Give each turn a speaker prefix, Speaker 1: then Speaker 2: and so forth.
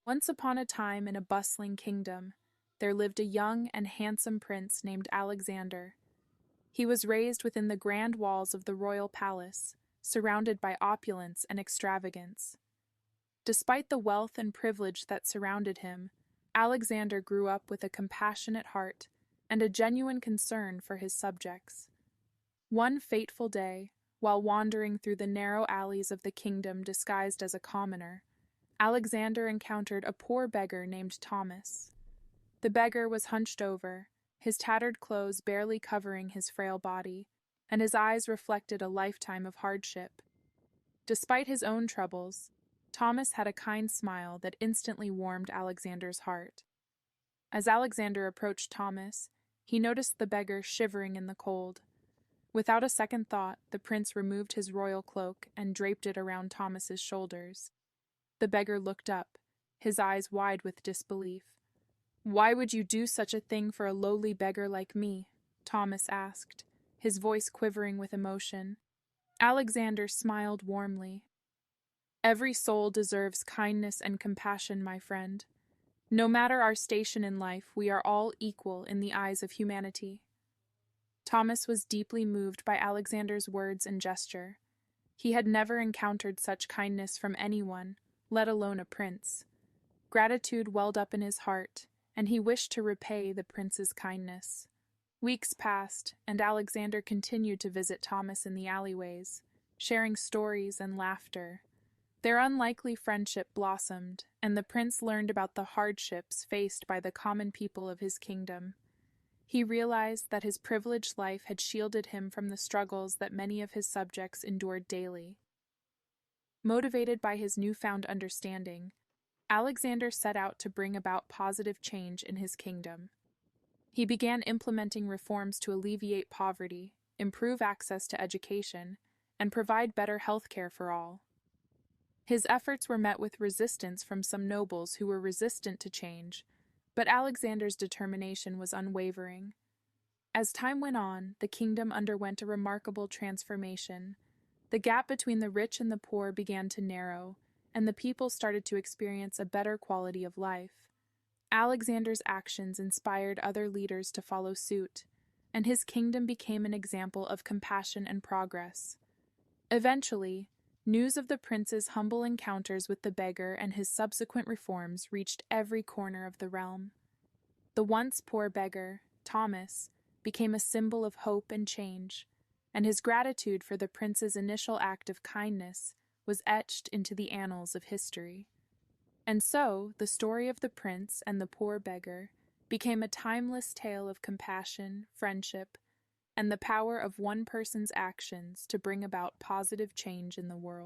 Speaker 1: Once upon a time in a bustling kingdom, there lived a young and handsome prince named Alexander. He was raised within the grand walls of the royal palace, surrounded by opulence and extravagance. Despite the wealth and privilege that surrounded him, Alexander grew up with a compassionate heart and a genuine concern for his subjects. One fateful day, while wandering through the narrow alleys of the kingdom disguised as a commoner, Alexander encountered a poor beggar named Thomas. The beggar was hunched over, his tattered clothes barely covering his frail body, and his eyes reflected a lifetime of hardship. Despite his own troubles, Thomas had a kind smile that instantly warmed Alexander's heart. As Alexander approached Thomas, he noticed the beggar shivering in the cold. Without a second thought, the prince removed his royal cloak and draped it around Thomas's shoulders. The beggar looked up, his eyes wide with disbelief. "Why would you do such a thing for a lowly beggar like me?" Thomas asked, his voice quivering with emotion. Alexander smiled warmly. "Every soul deserves kindness and compassion, my friend. No matter our station in life, we are all equal in the eyes of humanity." Thomas was deeply moved by Alexander's words and gesture. He had never encountered such kindness from anyone, let alone a prince. Gratitude welled up in his heart, and he wished to repay the prince's kindness. Weeks passed, and Alexander continued to visit Thomas in the alleyways, sharing stories and laughter. Their unlikely friendship blossomed, and the prince learned about the hardships faced by the common people of his kingdom. He realized that his privileged life had shielded him from the struggles that many of his subjects endured daily. Motivated by his newfound understanding, Alexander set out to bring about positive change in his kingdom. He began implementing reforms to alleviate poverty, improve access to education, and provide better health care for all. His efforts were met with resistance from some nobles who were resistant to change, but Alexander's determination was unwavering. As time went on, the kingdom underwent a remarkable transformation. The gap between the rich and the poor began to narrow, and the people started to experience a better quality of life. Alexander's actions inspired other leaders to follow suit, and his kingdom became an example of compassion and progress. Eventually, news of the prince's humble encounters with the beggar and his subsequent reforms reached every corner of the realm. The once poor beggar, Thomas, became a symbol of hope and change, and his gratitude for the prince's initial act of kindness was etched into the annals of history. And so, the story of the prince and the poor beggar became a timeless tale of compassion, friendship, and the power of one person's actions to bring about positive change in the world.